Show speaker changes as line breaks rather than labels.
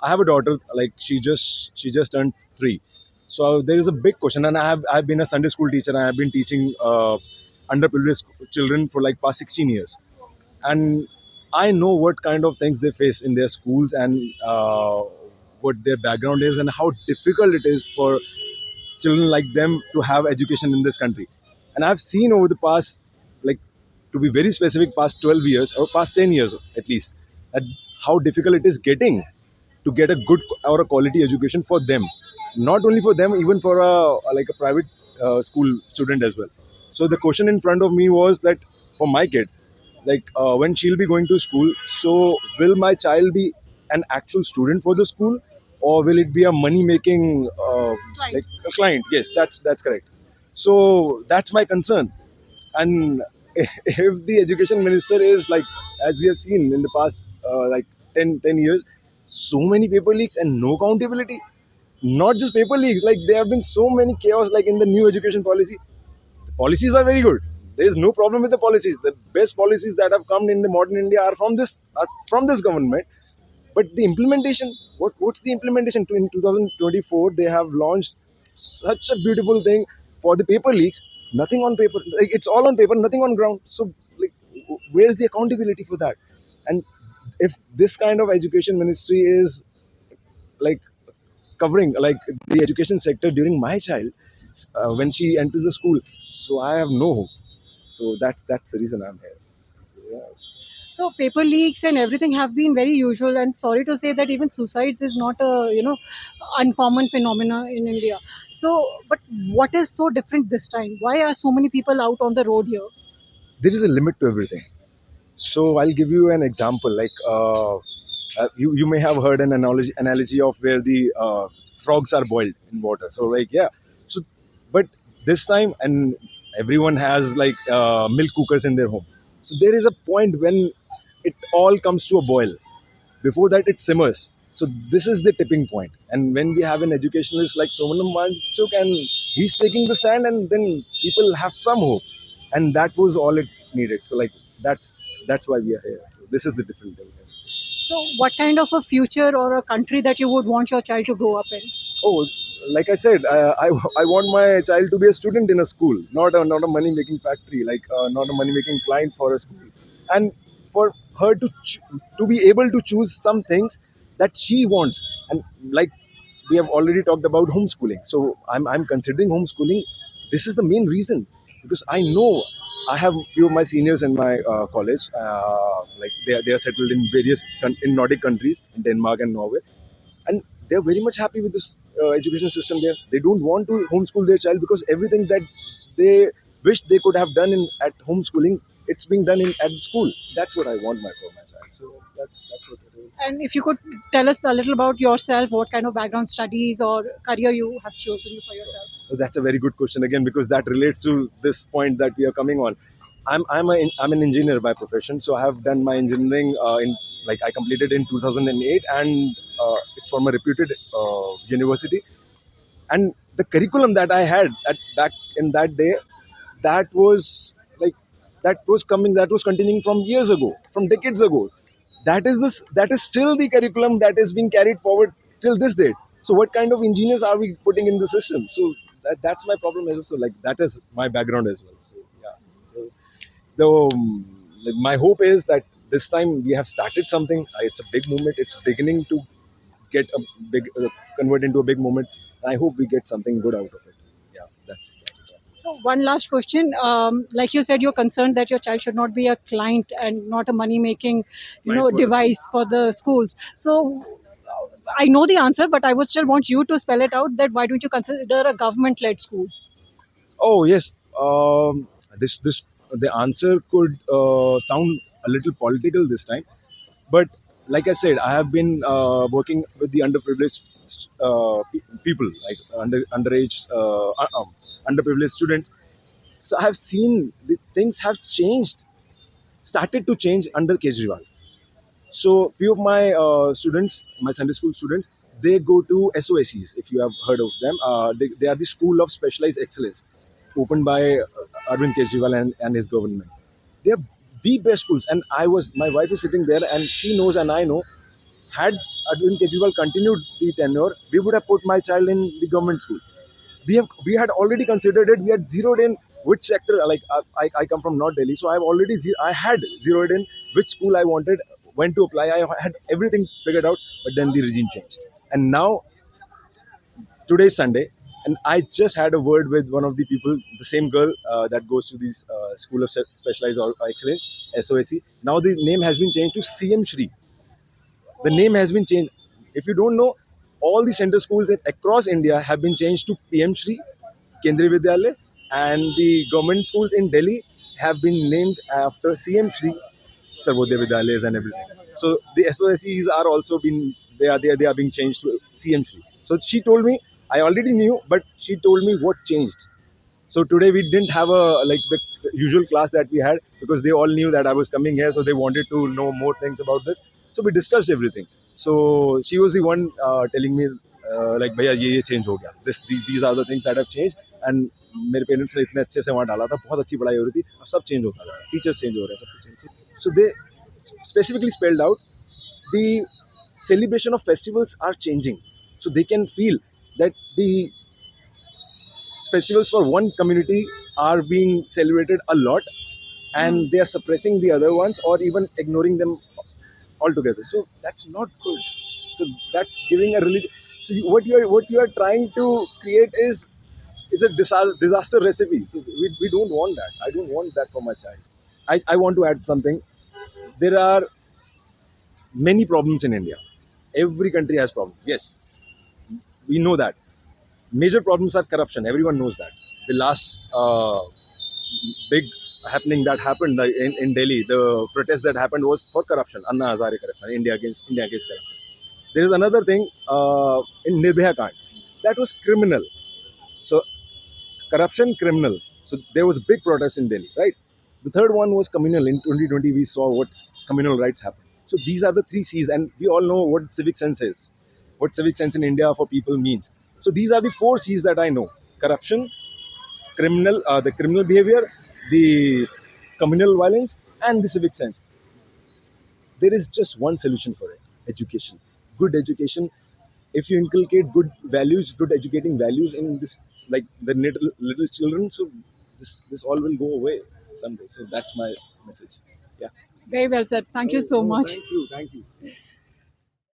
I have a daughter, like she just turned 3. So there is a big question, and I've been a Sunday school teacher, and I've been teaching underprivileged children for like past 16 years, and I know what kind of things they face in their schools, and what their background is, and how difficult it is for children like them to have education in this country. And I've seen over the past, like, to be very specific, past 12 years or past 10 years at least, that how difficult it is getting to get a good or a quality education for them. Not only for them, even for a private school student as well. So the question in front of me was that for my kid, like when she'll be going to school, so will my child be an actual student for the school, or will it be a money making like a client? Yes, that's correct. So that's my concern. And if the education minister is like, as we have seen in the past like 10 years, so many paper leaks and no accountability. Not just paper leaks, like there have been so many chaos, like in the new education policy. The policies are very good. There is no problem with the policies. The best policies that have come in the modern India are from this government. But the implementation, what's the implementation? In 2024, they have launched such a beautiful thing for the paper leaks. Nothing on paper. Like, it's all on paper, nothing on ground. So, like, where's the accountability for that? And if this kind of education ministry is like covering like the education sector during my child when she enters the school, so I have no hope. So that's the reason I'm here. Yeah.
So paper leaks and everything have been very usual, and sorry to say that even suicides is not a uncommon phenomena in India. So, but what is so different this time? Why are so many people out on the road here?
There is a limit to everything. So I'll give you an example. Like you may have heard an analogy of where the frogs are boiled in water. So like yeah. So but this time, and everyone has like milk cookers in their home. So there is a point when it all comes to a boil. Before that, it simmers. So this is the tipping point. And when we have an educationalist like Somanam Manchuk, and he's taking the stand, and then people have some hope, and that was all it needed. So like that's why we are here. So this is the different thing.
So, what kind of a future or a country that you would want your child to grow up in?
Oh, like I said, I want my child to be a student in a school, not a money making factory, like not a money making client for a school, and for her to be able to choose some things that she wants. And like we have already talked about homeschooling, so I'm considering homeschooling. This is the main reason, because I know I have few of my seniors in my college, like they are settled in various in Nordic countries, in Denmark and Norway, and they're very much happy with this education system there. They don't want to homeschool their child because everything that they wish they could have done in at homeschooling, it's being done in at school. That's what I want for my child. So that's what it is.
And if you could tell us a little about yourself, what kind of background studies or career you have chosen for yourself?
So that's a very good question again, because that relates to this point that we are coming on. I'm an engineer by profession, so I have done my engineering in, like, I completed in 2008, and it's from a reputed university. And the curriculum that I had at back in that day, that was like that was continuing from years ago, from decades ago. That is still the curriculum that is being carried forward till this date. So what kind of engineers are we putting in the system? So that's my problem as well. So like that is my background as well. So yeah. So, though like, my hope is that this time we have started something. It's a big movement. It's beginning to get a big convert into a big moment. I hope we get something good out of it. Yeah, that's it.
So, one last question. Like you said, you're concerned that your child should not be a client and not a money-making,
Right for us.
device for the schools. So, I know the answer, but I would still want you to spell it out. That why don't you consider a government-led school?
Oh yes, this the answer could sound a little political this time, but like I said, I have been working with the underprivileged people, like underage, underprivileged students. So I have seen the things have changed, started to change under Kejriwal. So few of my students, my Sunday school students, they go to SOSEs. If you have heard of them, they are the School of Specialized Excellence, opened by Arvind Kejriwal and his government. They are the best schools. And my wife is sitting there, and she knows, and I know. Had Arvind Kejriwal continued the tenure, we would have put my child in the government school. We had already considered it. We had zeroed in which sector. Like I come from North Delhi, so I had zeroed in which school I wanted, when to apply. I had everything figured out, but then the regime changed, and now today's Sunday, and I just had a word with one of the people, the same girl that goes to this School of Specialized Excellence, SOSC. Now the name has been changed to CM Shri. The name has been changed. If you don't know, all the center schools across India have been changed to PM Shri, Kendriya Vidyalaya, and the government schools in Delhi have been named after CM Shri, Sarvodaya Vidyalayas and everything. So the SOSCs are also being they are being changed to CM Shri. So she told me, I already knew, but she told me what changed. So today we didn't have a like the usual class that we had, because they all knew that I was coming here, so they wanted to know more things about this. So we discussed everything. So she was the one telling me like भैया ये change हो गया. These are the things that have changed. And मेरे parents ने इतने अच्छे से वहाँ डाला था, बहुत अच्छी पढ़ाई हो रही थी, अब सब चेंज होता है, टीचर्स चेंज हो रहे हैं, सब कुछ change. So they specifically spelled out the celebration of festivals are changing, so they can feel that the festivals for one community are being celebrated a lot,
Hmm.
and they are suppressing the other ones or even ignoring them altogether. So that's not good. So that's giving a religion. So what you are trying to create is a disaster recipe. So we don't want that. I don't want that for my child. I want to add something. There are many problems in India. Every country has problems. Yes, we know that. Major problems are corruption. Everyone knows that. The last big happening that happened in Delhi, the protest that happened was for corruption, Anna Hazare corruption, India against corruption. There is another thing in Nirbhaya Kand that was criminal. So corruption, criminal. So there was a big protest in Delhi, right? The third one was communal. In 2020, we saw what communal rights happened. So these are the three C's, and we all know what civic sense is, what civic sense in India for people means. So these are the four C's that I know: corruption, the criminal behavior, the communal violence, and the civic sense. There is just one solution for it: education. Good education. If you inculcate good values, good educating values in this, like the little children, so this all will go away someday. So that's my message. Yeah.
Very well said. Thank you so
Oh,
much.
thank you, thank you.